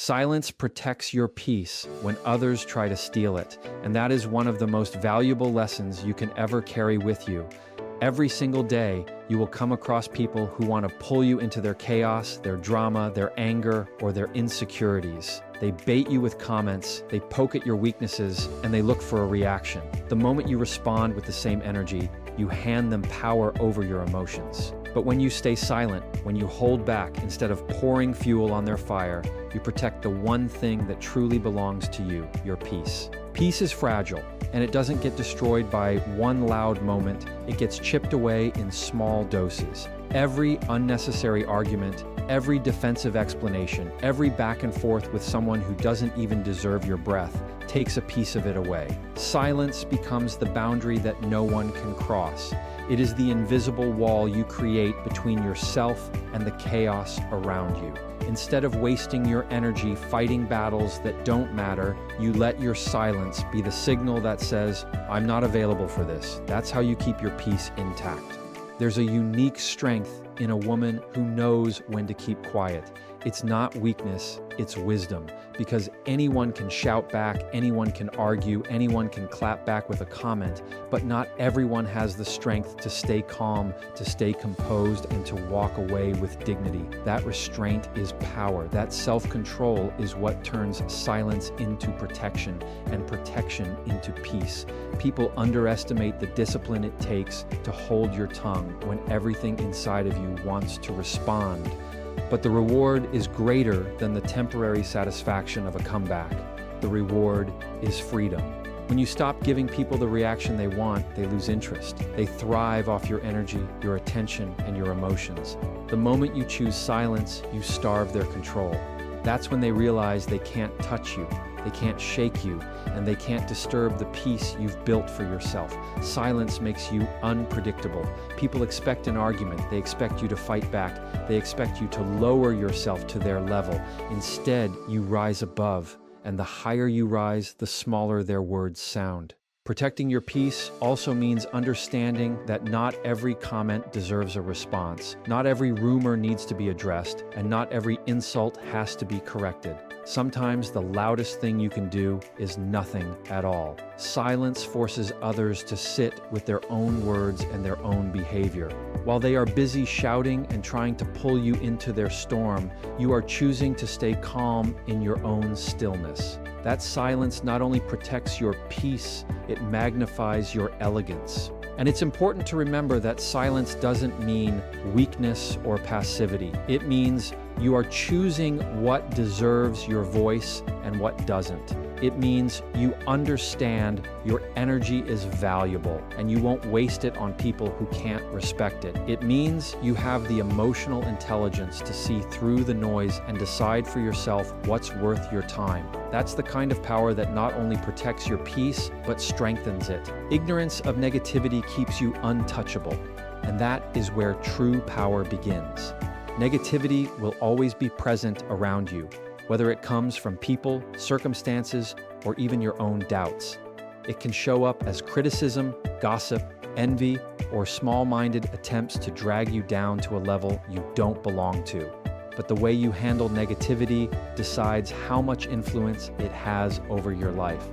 Silence protects your peace when others try to steal it, and that is one of the most valuable lessons you can ever carry with you. Every single day, you will come across people who want to pull you into their chaos, their drama, their anger, or their insecurities. They bait you with comments, they poke at your weaknesses, and they look for a reaction. The moment you respond with the same energy, you hand them power over your emotions. But when you stay silent, when you hold back instead of pouring fuel on their fire, you protect the one thing that truly belongs to you, your peace. Peace is fragile, and it doesn't get destroyed by one loud moment. It gets chipped away in small doses. Every unnecessary argument, every defensive explanation, every back and forth with someone who doesn't even deserve your breath takes a piece of it away. Silence becomes the boundary that no one can cross. It is the invisible wall you create between yourself and the chaos around you. Instead of wasting your energy fighting battles that don't matter, you let your silence be the signal that says, "I'm not available for this." That's how you keep your peace intact. There's a unique strength in a woman who knows when to keep quiet. It's not weakness, it's wisdom. Because anyone can shout back, anyone can argue, anyone can clap back with a comment, but not everyone has the strength to stay calm, to stay composed, and to walk away with dignity. That restraint is power. That self-control is what turns silence into protection and protection into peace. People underestimate the discipline it takes to hold your tongue when everything inside of you wants to respond. But the reward is greater than the temporary satisfaction of a comeback. The reward is freedom. When you stop giving people the reaction they want, they lose interest. They thrive off your energy, your attention, and your emotions. The moment you choose silence, you starve their control. That's when they realize they can't touch you, they can't shake you, and they can't disturb the peace you've built for yourself. Silence makes you unpredictable. People expect an argument. They expect you to fight back. They expect you to lower yourself to their level. Instead, you rise above, and the higher you rise, the smaller their words sound. Protecting your peace also means understanding that not every comment deserves a response. Not every rumor needs to be addressed, and not every insult has to be corrected. Sometimes the loudest thing you can do is nothing at all. Silence forces others to sit with their own words and their own behavior. While they are busy shouting and trying to pull you into their storm, you are choosing to stay calm in your own stillness. That silence not only protects your peace, it magnifies your elegance. And it's important to remember that silence doesn't mean weakness or passivity. It means you are choosing what deserves your voice and what doesn't. It means you understand your energy is valuable and you won't waste it on people who can't respect it. It means you have the emotional intelligence to see through the noise and decide for yourself what's worth your time. That's the kind of power that not only protects your peace, but strengthens it. Ignorance of negativity keeps you untouchable, and that is where true power begins. Negativity will always be present around you, whether it comes from people, circumstances, or even your own doubts. It can show up as criticism, gossip, envy, or small-minded attempts to drag you down to a level you don't belong to. But the way you handle negativity decides how much influence it has over your life.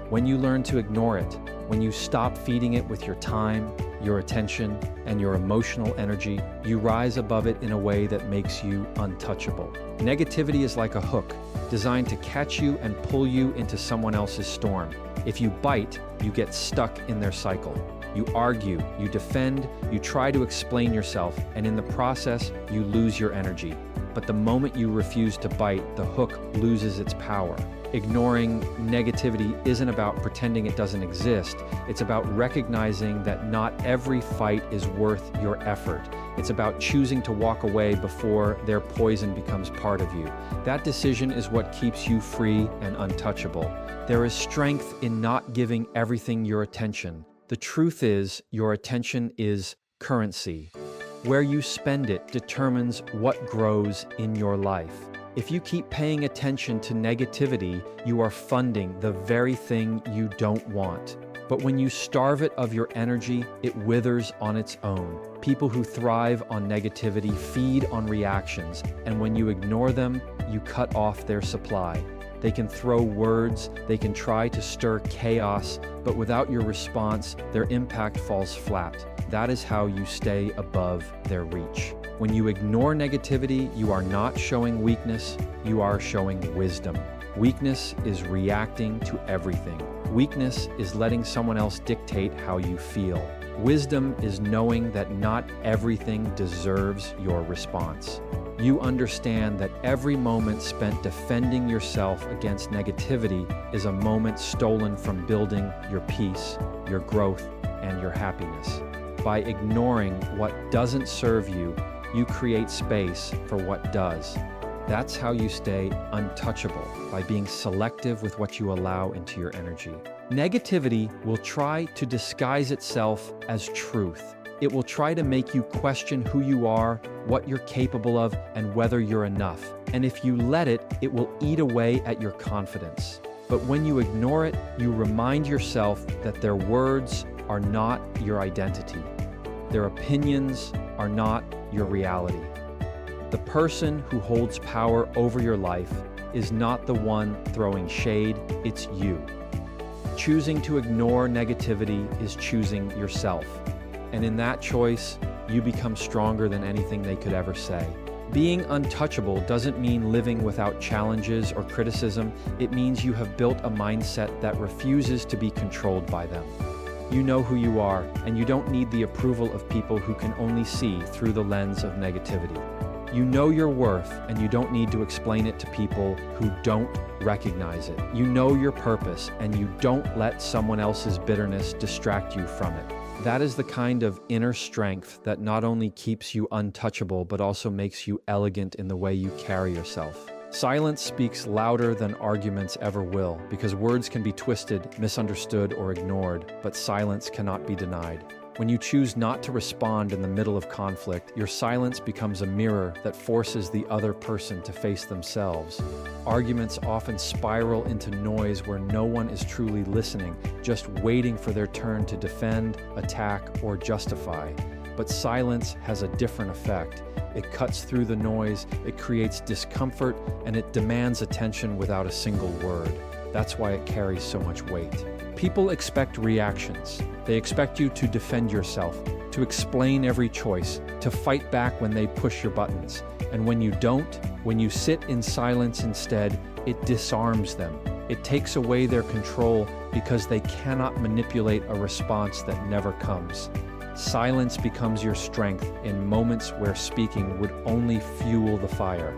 When you learn to ignore it, when you stop feeding it with your time, your attention, and your emotional energy, you rise above it in a way that makes you untouchable. Negativity is like a hook, designed to catch you and pull you into someone else's storm. If you bite, you get stuck in their cycle. You argue, you defend, you try to explain yourself, and in the process, you lose your energy. But the moment you refuse to bite, the hook loses its power. Ignoring negativity isn't about pretending it doesn't exist. It's about recognizing that not every fight is worth your effort. It's about choosing to walk away before their poison becomes part of you. That decision is what keeps you free and untouchable. There is strength in not giving everything your attention. The truth is, your attention is currency. Where you spend it determines what grows in your life. If you keep paying attention to negativity, you are funding the very thing you don't want. But when you starve it of your energy, it withers on its own. People who thrive on negativity feed on reactions, and when you ignore them, you cut off their supply. They can throw words, they can try to stir chaos, but without your response, their impact falls flat. That is how you stay above their reach. When you ignore negativity, you are not showing weakness, you are showing wisdom. Weakness is reacting to everything. Weakness is letting someone else dictate how you feel. Wisdom is knowing that not everything deserves your response. You understand that every moment spent defending yourself against negativity is a moment stolen from building your peace, your growth, and your happiness. By ignoring what doesn't serve you, you create space for what does. That's how you stay untouchable, by being selective with what you allow into your energy. Negativity will try to disguise itself as truth. It will try to make you question who you are, what you're capable of, and whether you're enough. And if you let it, it will eat away at your confidence. But when you ignore it, you remind yourself that their words are not your identity. Their opinions are not your reality. The person who holds power over your life is not the one throwing shade, it's you. Choosing to ignore negativity is choosing yourself. And in that choice, you become stronger than anything they could ever say. Being untouchable doesn't mean living without challenges or criticism. It means you have built a mindset that refuses to be controlled by them. You know who you are, and you don't need the approval of people who can only see through the lens of negativity. You know your worth, and you don't need to explain it to people who don't recognize it. You know your purpose, and you don't let someone else's bitterness distract you from it. That is the kind of inner strength that not only keeps you untouchable, but also makes you elegant in the way you carry yourself. Silence speaks louder than arguments ever will, because words can be twisted, misunderstood, or ignored, but silence cannot be denied. When you choose not to respond in the middle of conflict, your silence becomes a mirror that forces the other person to face themselves. Arguments often spiral into noise where no one is truly listening, just waiting for their turn to defend, attack, or justify. But silence has a different effect. It cuts through the noise, it creates discomfort, and it demands attention without a single word. That's why it carries so much weight. People expect reactions. They expect you to defend yourself, to explain every choice, to fight back when they push your buttons. And when you don't, when you sit in silence instead, it disarms them. It takes away their control because they cannot manipulate a response that never comes. Silence becomes your strength in moments where speaking would only fuel the fire.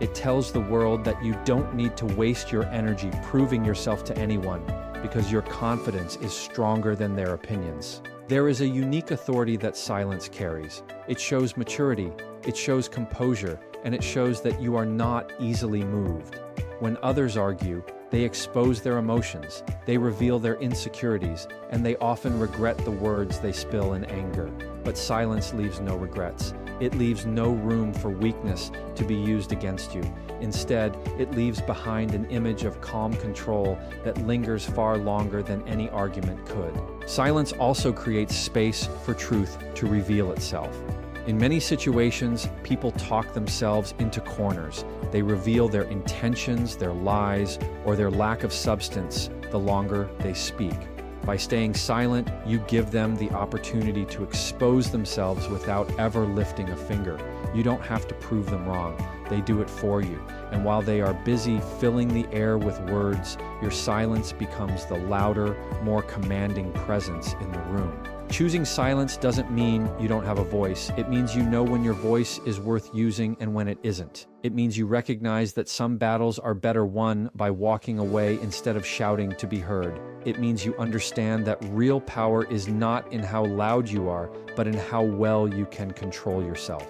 It tells the world that you don't need to waste your energy proving yourself to anyone, because your confidence is stronger than their opinions. There is a unique authority that silence carries. It shows maturity, it shows composure, and it shows that you are not easily moved. When others argue, they expose their emotions, they reveal their insecurities, and they often regret the words they spill in anger. But silence leaves no regrets. It leaves no room for weakness to be used against you. Instead, it leaves behind an image of calm control that lingers far longer than any argument could. Silence also creates space for truth to reveal itself. In many situations, people talk themselves into corners. They reveal their intentions, their lies, or their lack of substance the longer they speak. By staying silent, you give them the opportunity to expose themselves without ever lifting a finger. You don't have to prove them wrong. They do it for you. And while they are busy filling the air with words, your silence becomes the louder, more commanding presence in the room. Choosing silence doesn't mean you don't have a voice. It means you know when your voice is worth using and when it isn't. It means you recognize that some battles are better won by walking away instead of shouting to be heard. It means you understand that real power is not in how loud you are, but in how well you can control yourself.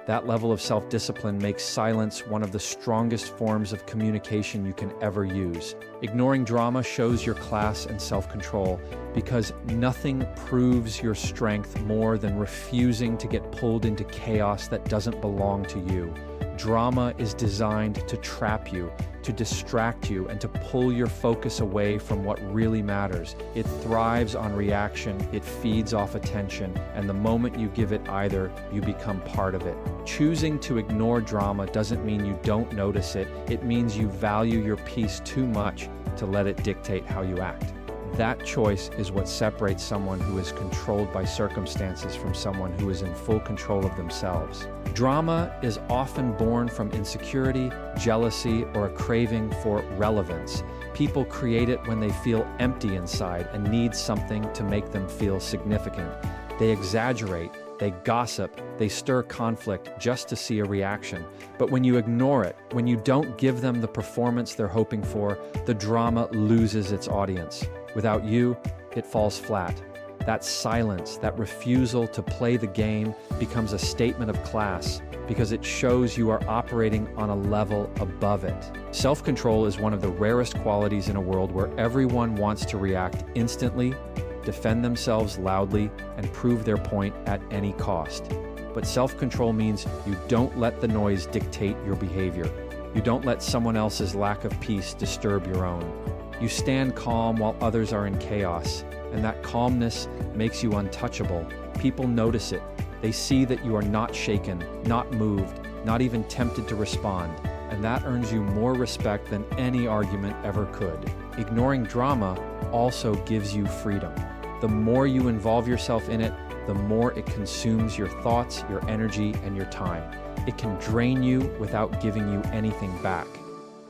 That level of self-discipline makes silence one of the strongest forms of communication you can ever use. Ignoring drama shows your class and self-control, because nothing proves your strength more than refusing to get pulled into chaos that doesn't belong to you. Drama is designed to trap you, to distract you, and to pull your focus away from what really matters. It thrives on reaction, it feeds off attention, and the moment you give it either, you become part of it. Choosing to ignore drama doesn't mean you don't notice it. It means you value your peace too much to let it dictate how you act. That choice is what separates someone who is controlled by circumstances from someone who is in full control of themselves. Drama is often born from insecurity, jealousy, or a craving for relevance. People create it when they feel empty inside and need something to make them feel significant. They exaggerate, they gossip, they stir conflict just to see a reaction. But when you ignore it, when you don't give them the performance they're hoping for, the drama loses its audience. Without you, it falls flat. That silence, that refusal to play the game becomes a statement of class because it shows you are operating on a level above it. Self-control is one of the rarest qualities in a world where everyone wants to react instantly, defend themselves loudly, and prove their point at any cost. But self-control means you don't let the noise dictate your behavior. You don't let someone else's lack of peace disturb your own. You stand calm while others are in chaos, and that calmness makes you untouchable. People notice it. They see that you are not shaken, not moved, not even tempted to respond, and that earns you more respect than any argument ever could. Ignoring drama also gives you freedom. The more you involve yourself in it, the more it consumes your thoughts, your energy, and your time. It can drain you without giving you anything back.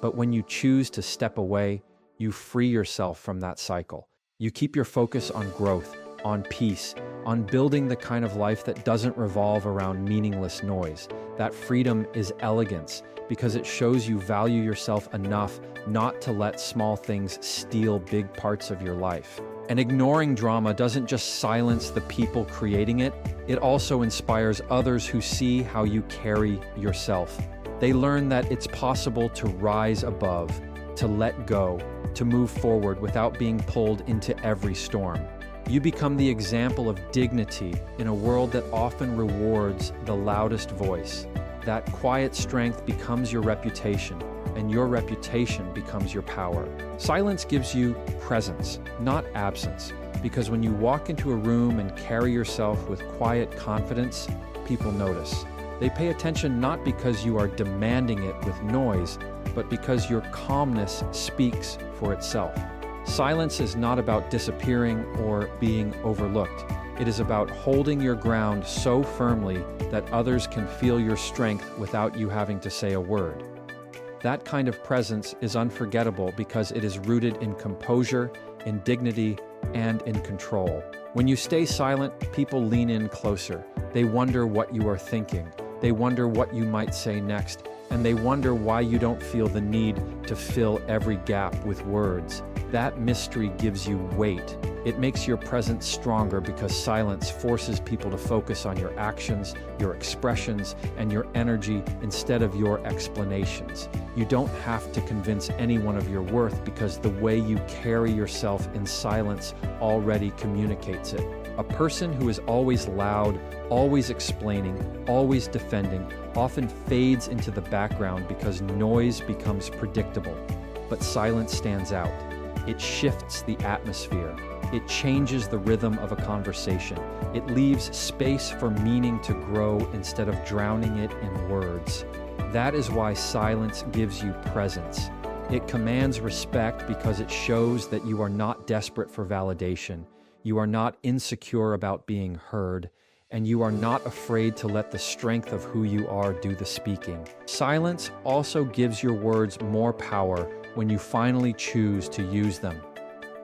But when you choose to step away, you free yourself from that cycle. You keep your focus on growth, on peace, on building the kind of life that doesn't revolve around meaningless noise. That freedom is elegance because it shows you value yourself enough not to let small things steal big parts of your life. And ignoring drama doesn't just silence the people creating it, it also inspires others who see how you carry yourself. They learn that it's possible to rise above, to let go, to move forward without being pulled into every storm. You become the example of dignity in a world that often rewards the loudest voice. That quiet strength becomes your reputation, and your reputation becomes your power. Silence gives you presence, not absence, because when you walk into a room and carry yourself with quiet confidence, people notice. They pay attention not because you are demanding it with noise, but because your calmness speaks for itself. Silence is not about disappearing or being overlooked. It is about holding your ground so firmly that others can feel your strength without you having to say a word. That kind of presence is unforgettable because it is rooted in composure, in dignity, and in control. When you stay silent, people lean in closer. They wonder what you are thinking. They wonder what you might say next, and they wonder why you don't feel the need to fill every gap with words. That mystery gives you weight. It makes your presence stronger because silence forces people to focus on your actions, your expressions, and your energy instead of your explanations. You don't have to convince anyone of your worth because the way you carry yourself in silence already communicates it. A person who is always loud, always explaining, always defending, often fades into the background because noise becomes predictable. But silence stands out. It shifts the atmosphere. It changes the rhythm of a conversation. It leaves space for meaning to grow instead of drowning it in words. That is why silence gives you presence. It commands respect because it shows that you are not desperate for validation. You are not insecure about being heard, and you are not afraid to let the strength of who you are do the speaking. Silence also gives your words more power when you finally choose to use them.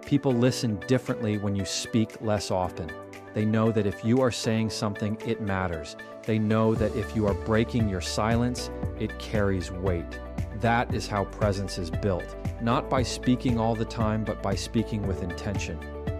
People listen differently when you speak less often. They know that if you are saying something, it matters. They know that if you are breaking your silence, it carries weight. That is how presence is built, not by speaking all the time, but by speaking with intention.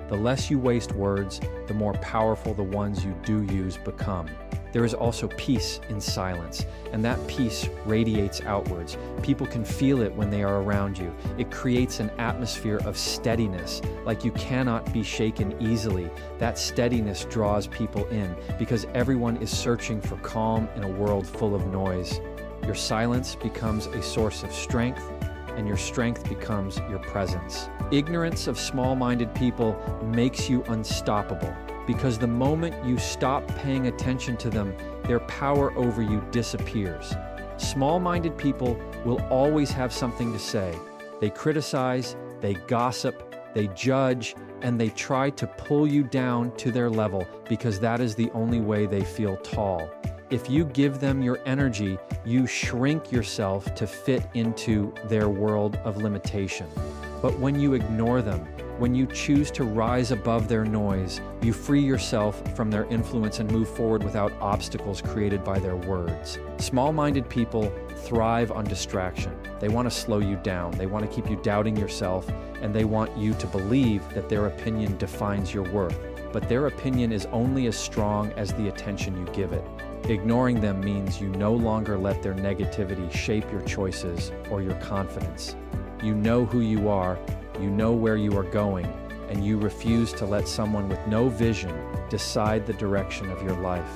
The less you waste words, the more powerful the ones you do use become. There is also peace in silence, and that peace radiates outwards. People can feel it when they are around you. It creates an atmosphere of steadiness, like you cannot be shaken easily. That steadiness draws people in, because everyone is searching for calm in a world full of noise. Your silence becomes a source of strength, and your strength becomes your presence. Ignorance of small-minded people makes you unstoppable, because the moment you stop paying attention to them, their power over you disappears. Small-minded people will always have something to say. They criticize, they gossip, they judge, and they try to pull you down to their level because that is the only way they feel tall. If you give them your energy, you shrink yourself to fit into their world of limitation. But when you ignore them, when you choose to rise above their noise, you free yourself from their influence and move forward without obstacles created by their words. Small-minded people thrive on distraction. They want to slow you down. They want to keep you doubting yourself, and they want you to believe that their opinion defines your worth. But their opinion is only as strong as the attention you give it. Ignoring them means you no longer let their negativity shape your choices or your confidence. You know who you are, you know where you are going, and you refuse to let someone with no vision decide the direction of your life.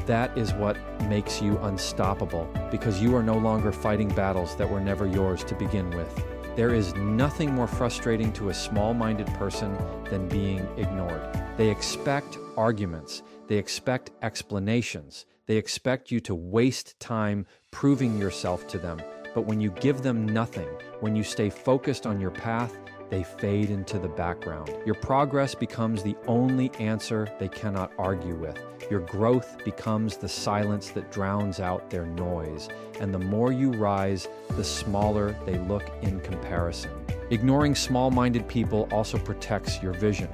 That is what makes you unstoppable, because you are no longer fighting battles that were never yours to begin with. There is nothing more frustrating to a small-minded person than being ignored. They expect arguments, they expect explanations, they expect you to waste time proving yourself to them. But when you give them nothing, when you stay focused on your path, they fade into the background. Your progress becomes the only answer they cannot argue with. Your growth becomes the silence that drowns out their noise. And the more you rise, the smaller they look in comparison. Ignoring small-minded people also protects your vision.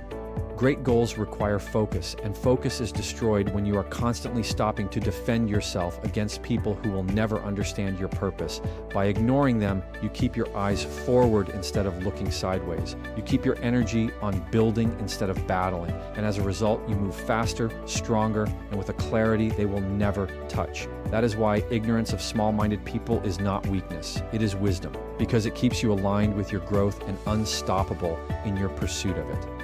Great goals require focus, and focus is destroyed when you are constantly stopping to defend yourself against people who will never understand your purpose. By ignoring them, you keep your eyes forward instead of looking sideways. You keep your energy on building instead of battling, and as a result, you move faster, stronger, and with a clarity they will never touch. That is why ignorance of small-minded people is not weakness, it is wisdom, because it keeps you aligned with your growth and unstoppable in your pursuit of it.